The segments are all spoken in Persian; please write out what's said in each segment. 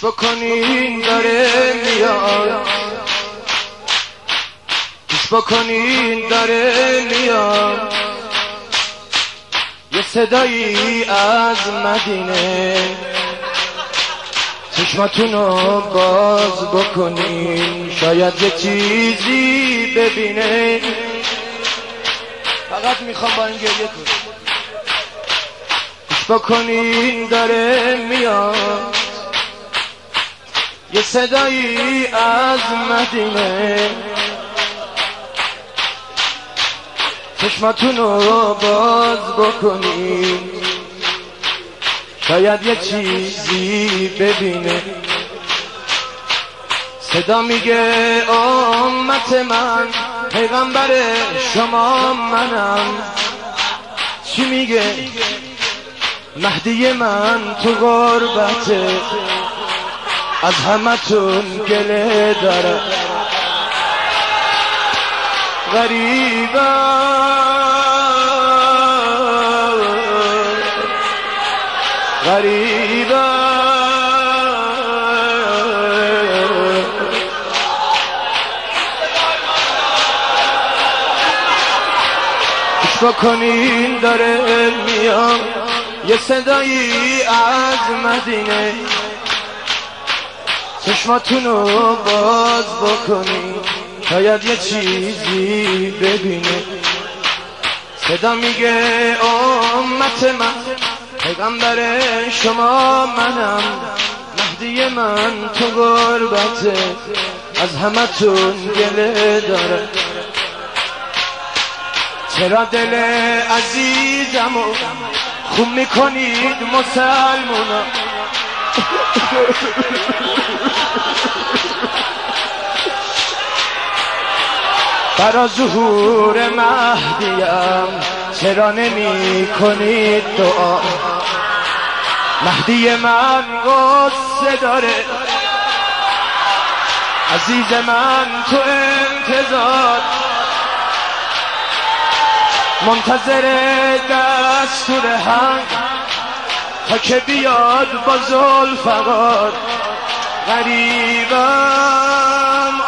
گوش بکنین داره میاد، گوش بکنین داره میاد، یه صدایی از مدینه، چشماتونو باز بکنین شاید یه چیزی ببینه. فقط میخوام با این گریه کنم. گوش بکنین داره میاد، یه صدایی از مدینه، چشماتونو باز بکنین شاید یه چیزی ببینه. صدا میگه امت من، پیغمبر شما منم. چی میگه؟ مهدی من تو غربته، از همتون گله داره، غریبا گوش بکنین داره میاد، یه صدایی از مدینه، چشماتونو باز بکنین شاید یه چیزی ببینه. صدا میگه امت من، پیغمبر شما منم. مهدی من تو غربته، از همتون گله داره. چرا دل عزیزمو خون میکنید مسلمونا؟ برا ظهور مهدیم چرا نمی کنید دعا؟ مهدی من غصه داره، عزیز من تو انتظار، منتظر دستور حق تا که بیاد با ذوالفقار. غریبم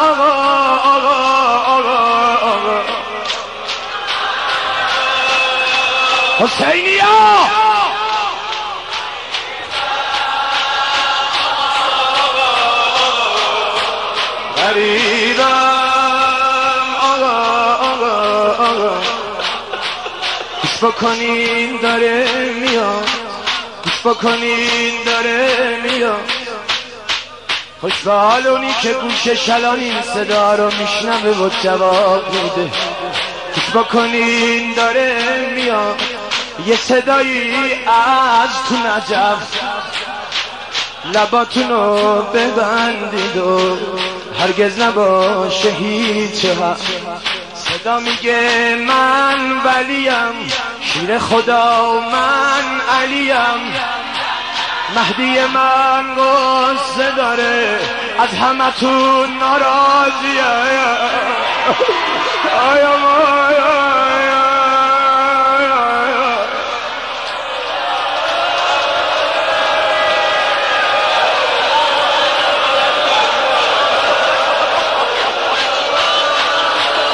آقا آقا آقا آقا حسینیا، غریبم آقا آقا آقا گوش بکنین داره میاد، گوش بکنین داره میاد. خوش به حال اونی که گوش شلان این صدا رو میشنوه و جواب میده. گوش بکنین داره میاد، یه صدایی از تو نجف، لباتونو ببندید و هرگز نباشه هیچ حق. صدا میگه من ولیم، شیر خدا من علیم. مهدی من غصه داره، از همتون ناراضیه.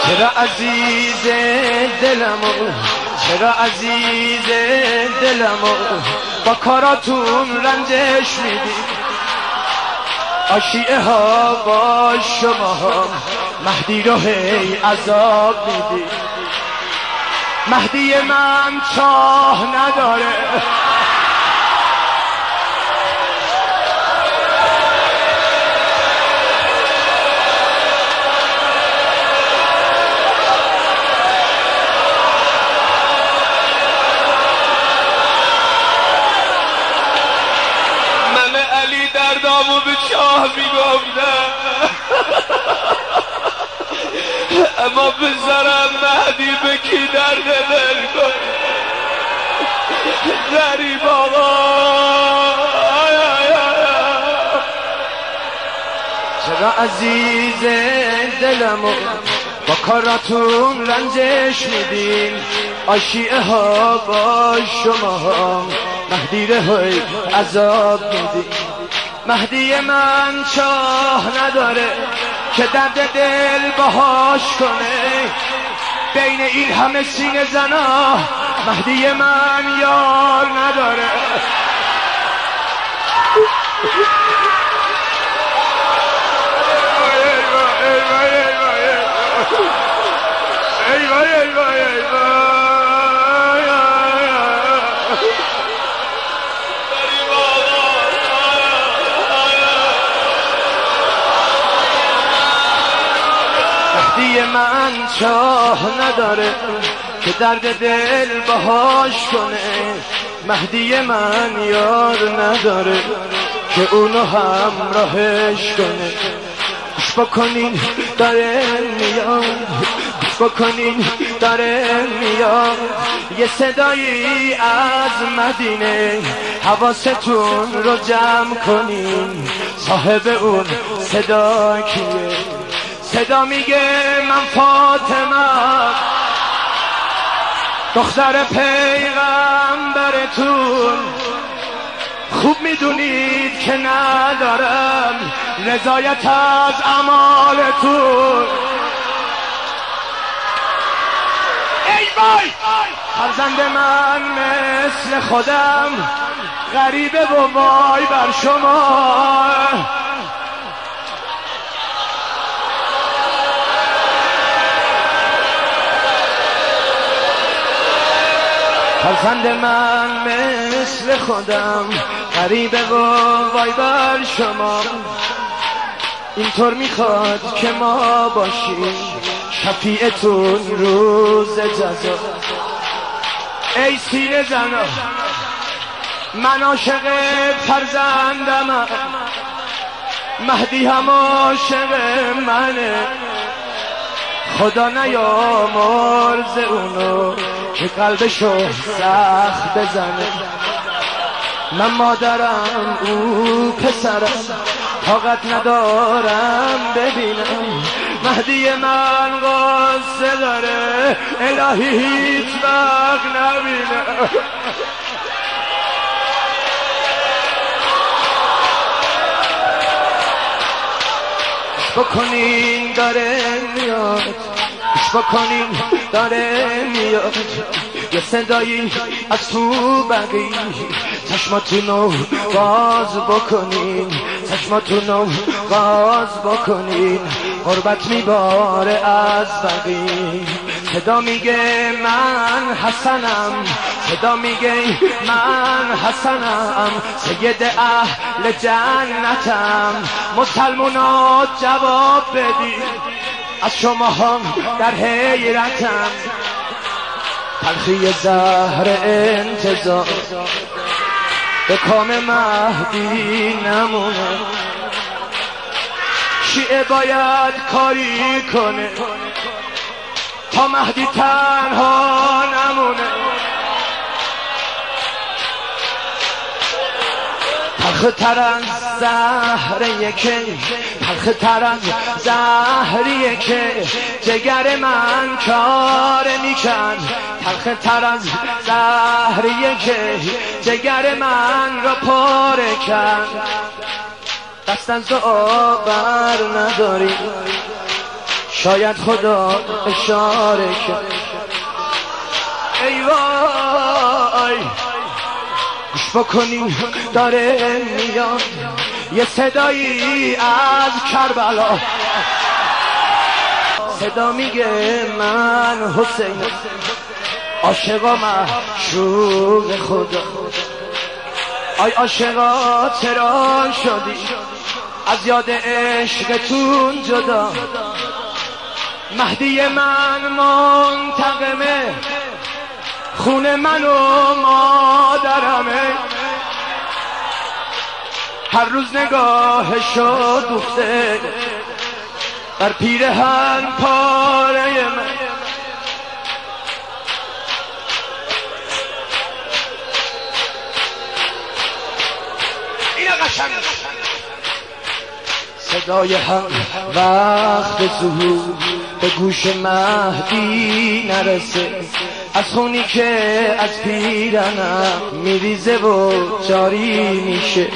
چرا عزیز دلمو، چرا عزیز دلمو با کاراتون رنجش میدی؟ آشیعه ها با شما ها مهدی رو هی عذاب میدی. مهدی من چاه نداره، دردامو به چاه میگفتم، اما بذارم مهدی به کی درد دل کن؟ غریب آقا چرا عزیز دلمو با کاراتون رنجش میدین؟ آشیعه ها با شما ها مهدی رو عذاب میدین. مهدی من چاه نداره که درد دل باهاش کنه، بین این همه سینه زنا مهدی من یار نداره. مهدی من چاه نداره که درد دل باهاش کنه، مهدی من یار نداره که اونو همراهش کنه. گوش بکنین داره میاد، گوش بکنین داره میاد، یه صدایی از مدینه، حواستون رو جمع کنین، صاحب اون صدا کیه؟ صدا میگه من فاطمه دختر پیغمبرتون، خوب میدونید که ندارم رضایت از اعمالتون. ای وای فرزند من مثل خودم غریبه و وای بر شما، فرزند من مثل خودم غریبه و وای بر شما. اینطور میخواد که ما باشیم شفیعتون روز جزا. ای سینه زنا من عاشق فرزندم، مهدی هم عاشق منه، خدا نیامرز اونو که قلبشو سخت بزنه. من مادرم او پسرم، طاقت ندارم ببینم مهدی من قصه داره، الهی هیچ وقت نبینم. بکنین داره میاد، بکنین داره میاد، یه صدایی از تو بقی، چشماتونو باز بکنین، چشماتونو باز بکنین، غربت میباره از بقی. صدا میگه من حسنم، صدا میگه من حسنم، سید اهل جنتم، مسلمونا جواب بدید، از شما هم در حیرتم، تلخی زهر انتظار به کام مهدی نمونه. شیعه باید کاری کنه تا مهدی تنها نمونه. تلخ‌تر از زهریه که، تلخ‌تر از زهریه که جگر من کار میکن، تلخ‌تر از زهریه که جگر من را پاره کن. دست از دعا بر نداری، شاید خدا اشاره کرد. ای وای گوش بکنین داره میاد، یه صدایی از کربلا، صدا میگه من حسین عاشق و معشوق خدا. آی عاشقا چرا شدی از یاد عشقتون جدا؟ مهدی من منتقمه، خون من و مادرمه، هر روز نگاهشو دوخته بر پیرهن پاره من. صدای هم وقت ظهور به گوش مهدی نرسه، از خونی که از پیرنم میریزه و جاری میشه.